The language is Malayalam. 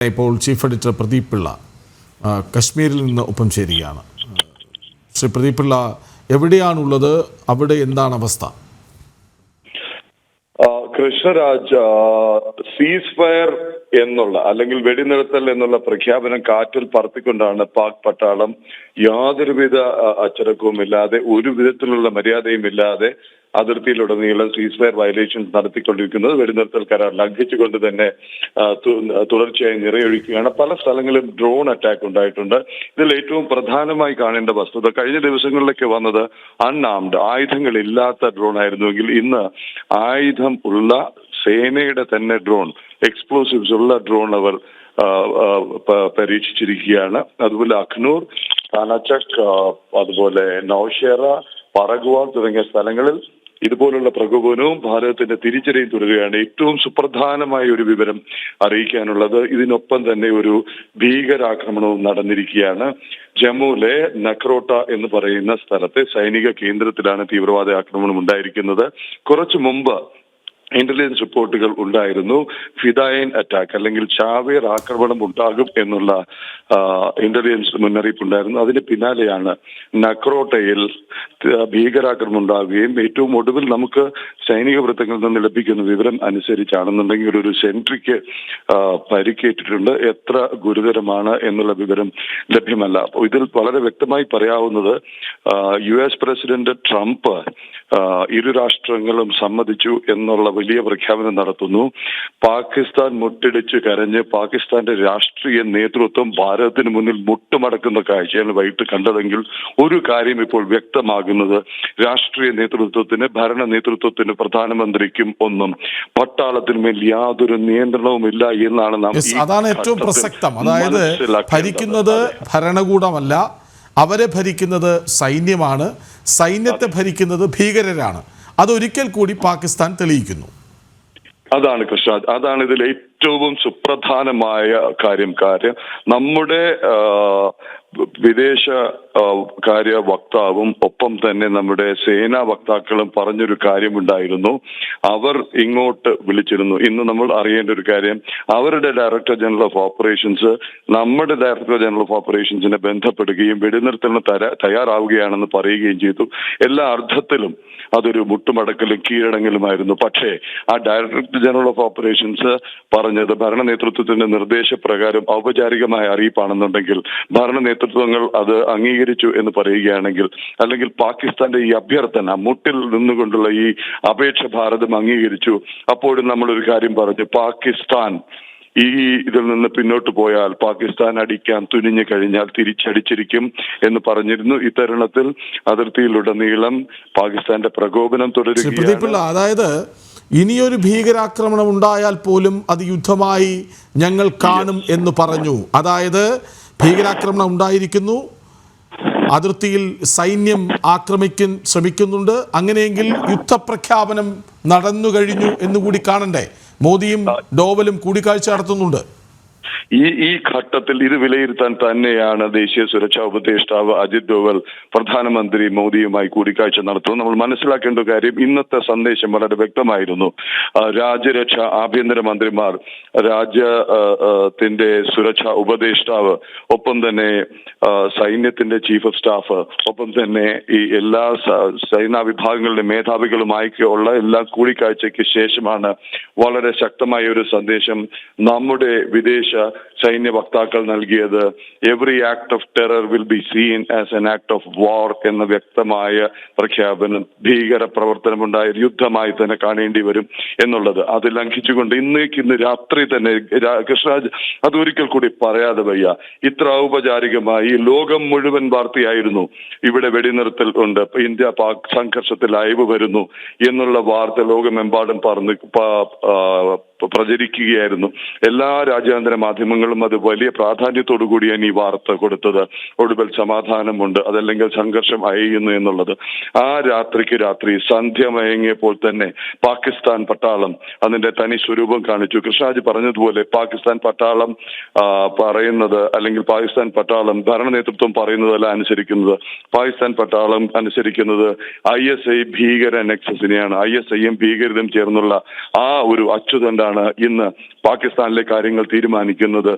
ഇപ്പോൾ ചീഫ് എഡിറ്റർ പ്രദീപ് പിള്ള കശ്മീരിൽ നിന്ന് ഒപ്പം ചേരുകയാണ്. ശ്രീ പ്രദീപ് പിള്ള, എവിടെയാണുള്ളത്? അവിടെ എന്താണ് അവസ്ഥ? കൃഷ്ണരാജ്, സീസ് ഫയർ എന്നുള്ള അല്ലെങ്കിൽ വെടിനിർത്തൽ എന്നുള്ള പ്രഖ്യാപനം കാറ്റിൽ പറത്തിക്കൊണ്ടാണ് പാക് പട്ടാളം യാതൊരുവിധ അച്ചടക്കവുമില്ലാതെ ഒരു വിധത്തിലുള്ള മര്യാദയും ഇല്ലാതെ അതിർത്തിയിലുടനീളം സീസ് ഫയർ വയലേഷൻസ് നടത്തിക്കൊണ്ടിരിക്കുന്നത്. വെടിനിർത്തൽ കരാർ ലംഘിച്ചുകൊണ്ട് തന്നെ തുടർച്ചയായി നിറയൊഴിക്കുകയാണ്. പല സ്ഥലങ്ങളിലും ഡ്രോൺ അറ്റാക്ക് ഉണ്ടായിട്ടുണ്ട്. ഇതിൽ ഏറ്റവും പ്രധാനമായി കാണേണ്ട വസ്തുത, കഴിഞ്ഞ ദിവസങ്ങളിലൊക്കെ വന്നത് അൺആംഡ്, ആയുധങ്ങളില്ലാത്ത ഡ്രോൺ ആയിരുന്നുവെങ്കിൽ ഇന്ന് ആയുധം ഉള്ള സേനയുടെ തന്നെ ഡ്രോൺ, എക്സ്പ്ലോസീവ്സ് ഉള്ള ഡ്രോൺ അവർ പരീക്ഷിച്ചിരിക്കുകയാണ്. അതുപോലെ അഖ്നൂർ, കാനാചക്, അതുപോലെ നൌഷേറ, പറഗ്വാൾ തുടങ്ങിയ സ്ഥലങ്ങളിൽ ഇതുപോലുള്ള പ്രകോപനവും ഭാരതത്തിന്റെ തിരിച്ചടിയും തുടരുകയാണ്. ഏറ്റവും സുപ്രധാനമായ ഒരു വിവരം അറിയിക്കാനുള്ളത്, ഇതിനൊപ്പം തന്നെ ഒരു ഭീകരാക്രമണവും നടന്നിരിക്കുകയാണ്. ജമ്മുവിലെ നക്രോട്ട എന്ന് പറയുന്ന സ്ഥലത്തെ സൈനിക കേന്ദ്രത്തിലാണ് തീവ്രവാദ ആക്രമണം ഉണ്ടായിരിക്കുന്നത്. കുറച്ചു മുമ്പ് ഇന്റലിജൻസ് റിപ്പോർട്ടുകൾ ഉണ്ടായിരുന്നു ഫിദായിൻ അറ്റാക്ക് അല്ലെങ്കിൽ ചാവേർ ആക്രമണം ഉണ്ടാകും എന്നുള്ള ഇന്റലിജൻസ് മുന്നറിയിപ്പ് ഉണ്ടായിരുന്നു. അതിന് പിന്നാലെയാണ് നക്രോട്ടയിൽ ഭീകരാക്രമണം ഉണ്ടാവുകയും ഏറ്റവും ഒടുവിൽ നമുക്ക് സൈനിക വൃത്തങ്ങളിൽ നിന്ന് ലഭിക്കുന്ന വിവരം അനുസരിച്ചാണെന്നുണ്ടെങ്കിൽ ഒരു സെൻട്രിക്ക് പരിക്കേറ്റിട്ടുണ്ട്. എത്ര ഗുരുതരമാണ് എന്നുള്ള വിവരം ലഭ്യമല്ല. അപ്പോൾ ഇതിൽ വളരെ വ്യക്തമായി പറയാവുന്നത്, US പ്രസിഡന്റ് ട്രംപ് ഇരു രാഷ്ട്രങ്ങളും സമ്മതിച്ചു എന്നുള്ള വലിയ പ്രഖ്യാപനം നടത്തുന്നു. പാകിസ്ഥാൻ മുട്ടിടിച്ച് കരഞ്ഞ് പാകിസ്ഥാന്റെ രാഷ്ട്രീയ നേതൃത്വം ഭാരതത്തിന് മുന്നിൽ മുട്ടുമടക്കുന്ന കാഴ്ചയാണ് വൈകിട്ട് കണ്ടതെങ്കിൽ ഒരു കാര്യം ഇപ്പോൾ വ്യക്തമാകുന്നത്, രാഷ്ട്രീയ നേതൃത്വത്തിന്, ഭരണ നേതൃത്വത്തിന്, പ്രധാനമന്ത്രിക്കും ഒന്നും പട്ടാളത്തിന്മേൽ യാതൊരു നിയന്ത്രണവുമില്ല എന്നാണ് നാം. അതാണ് ഏറ്റവും പ്രസക്തം. അതായത് ഭരിക്കുന്നത് ഭരണകൂടമല്ല, അവരെ ഭരിക്കുന്നത് സൈന്യമാണ്, സൈന്യത്തെ ഭരിക്കുന്നത് ഭീകരരാണ്. അതൊരിക്കൽ കൂടി പാകിസ്ഥാൻ തെളിയിക്കുന്നു. അതാണ് കൃഷ്ണ, അതാണ് ഇതിൽ ഏറ്റവും സുപ്രധാനമായ കാര്യം. നമ്മുടെ വിദേശ കാര്യ വക്താവും ഒപ്പം തന്നെ നമ്മുടെ സേനാ വക്താക്കളും പറഞ്ഞൊരു കാര്യമുണ്ടായിരുന്നു. അവർ ഇങ്ങോട്ട് വിളിച്ചിരുന്നു. ഇന്ന് നമ്മൾ അറിയേണ്ട ഒരു കാര്യം, അവരുടെ ഡയറക്ടർ ജനറൽ ഓഫ് ഓപ്പറേഷൻസ് നമ്മുടെ ഡയറക്ടർ ജനറൽ ഓഫ് ഓപ്പറേഷൻസിനെ ബന്ധപ്പെടുകയും വെടിനിർത്തലിന് തയ്യാറാവുകയാണെന്ന് പറയുകയും ചെയ്തു. എല്ലാ അർത്ഥത്തിലും അതൊരു മുട്ടുമടക്കലും കീഴടങ്ങലുമായിരുന്നു. പക്ഷേ ആ ഡയറക്ടർ ജനറൽ ഓഫ് ഓപ്പറേഷൻസ് പറഞ്ഞത് ഭരണ നേതൃത്വത്തിന്റെ നിർദ്ദേശപ്രകാരം ഔപചാരികമായ അറിയിപ്പാണെന്നുണ്ടെങ്കിൽ, ഭരണ നേതൃത്വങ്ങൾ അത് അംഗീകരിച്ചു എന്ന് പറയുകയാണെങ്കിൽ, അല്ലെങ്കിൽ പാകിസ്ഥാന്റെ ഈ അഭ്യർത്ഥന, മുട്ടിൽ നിന്നുകൊണ്ടുള്ള ഈ അപേക്ഷ ഭാരതം അംഗീകരിച്ചു, അപ്പോഴും നമ്മളൊരു കാര്യം പറഞ്ഞു, പാകിസ്ഥാൻ ഈ ഇതിൽ നിന്ന് പിന്നോട്ട് പോയാൽ, പാകിസ്ഥാൻ അടിക്കാൻ തുനിഞ്ഞു കഴിഞ്ഞാൽ തിരിച്ചടിച്ചിരിക്കും എന്ന് പറഞ്ഞിരുന്നു. ഇത്തരുണത്തിൽ അതിർത്തിയിലുടനീളം പാകിസ്ഥാന്റെ പ്രകോപനം തുടരുകയാണ്. അതായത് ഇനിയൊരു ഭീകരാക്രമണം ഉണ്ടായാൽ പോലും അത് യുദ്ധമായി ഞങ്ങൾ കാണും എന്ന് പറഞ്ഞു. അതായത് ഭീകരാക്രമണം ഉണ്ടായിരിക്കുന്നു, അതിർത്തിയിൽ സൈന്യം ആക്രമിക്കാൻ ശ്രമിക്കുന്നുണ്ട്, അങ്ങനെയെങ്കിൽ യുദ്ധപ്രഖ്യാപനം നടന്നു കഴിഞ്ഞു എന്നുകൂടി കാണണ്ടേ? മോദിയും ഡോവലും കൂടിക്കാഴ്ച നടത്തുന്നുണ്ട്. ഈ ഘട്ടത്തിൽ ഇത് വിലയിരുത്താൻ തന്നെയാണ് ദേശീയ സുരക്ഷാ ഉപദേഷ്ടാവ് അജിത് ഡോവൽ പ്രധാനമന്ത്രി മോദിയുമായി കൂടിക്കാഴ്ച നടത്തുന്നത്. നമ്മൾ മനസ്സിലാക്കേണ്ട കാര്യം, ഇന്നത്തെ സന്ദേശം വളരെ വ്യക്തമായിരുന്നു. രാജ്യരക്ഷ, ആഭ്യന്തര മന്ത്രിമാർ, രാജ്യത്തിന്റെ സുരക്ഷാ ഉപദേഷ്ടാവ്, ഒപ്പം തന്നെ സൈന്യത്തിന്റെ ചീഫ് ഓഫ് സ്റ്റാഫ്, ഒപ്പം തന്നെ ഈ എല്ലാ സൈനാ വിഭാഗങ്ങളുടെ മേധാവികളുമായുള്ള എല്ലാ കൂടിക്കാഴ്ചയ്ക്ക് ശേഷമാണ് വളരെ ശക്തമായ ഒരു സന്ദേശം നമ്മുടെ വിദേശ സൈന്യ വക്താക്കൾ നൽകിയത്. Every act of terror will be seen as an act of വാർ എന്ന വ്യക്തമായ പ്രഖ്യാപനം. ഭീകര പ്രവർത്തനമുണ്ടായ യുദ്ധമായി തന്നെ കാണേണ്ടി വരും എന്നുള്ളത് അത് ലംഘിച്ചുകൊണ്ട് ഇന്ന് രാത്രി തന്നെ കൃഷ്ണരാജ്, അതൊരിക്കൽ കൂടി പറയാതെ വയ്യ, ഇത്ര ഔപചാരികമായി ലോകം മുഴുവൻ വാർത്തയായിരുന്നു ഇവിടെ വെടിനിർത്തൽ ഉണ്ട്, ഇന്ത്യ പാക് സംഘർഷത്തിൽ അയവ് വരുന്നു എന്നുള്ള വാർത്ത ലോകമെമ്പാടും പ്രചരിക്കുകയായിരുന്നു. എല്ലാ രാജ്യാന്തര മാധ്യമങ്ങളും അത് വലിയ പ്രാധാന്യത്തോടു കൂടിയാണ് ഈ വാർത്ത കൊടുത്തത്. ഒടുവിൽ സമാധാനമുണ്ട്, അതല്ലെങ്കിൽ സംഘർഷം അയയുന്നു എന്നുള്ളത്. ആ രാത്രി സന്ധ്യ മയങ്ങിയപ്പോൾ തന്നെ പാകിസ്ഥാൻ പട്ടാളം അതിന്റെ തനി സ്വരൂപം കാണിച്ചു. കൃഷ്ണരാജ് പറഞ്ഞതുപോലെ പാകിസ്ഥാൻ പട്ടാളം പറയുന്നത്, അല്ലെങ്കിൽ പാകിസ്ഥാൻ പട്ടാളം ഭരണ നേതൃത്വം പറയുന്നതല്ല അനുസരിക്കുന്നത്. പാകിസ്ഥാൻ പട്ടാളം അനുസരിക്കുന്നത് ISI ഭീകര നെക്സസിനെയാണ്. ISIയും ഭീകരതയും ചേർന്നുള്ള ആ ഒരു അച്ചുതണ്ടാണ് തന്നെയാണ് ഇന്ന് പാകിസ്ഥാനിലെ കാര്യങ്ങൾ തീരുമാനിക്കുന്നത്.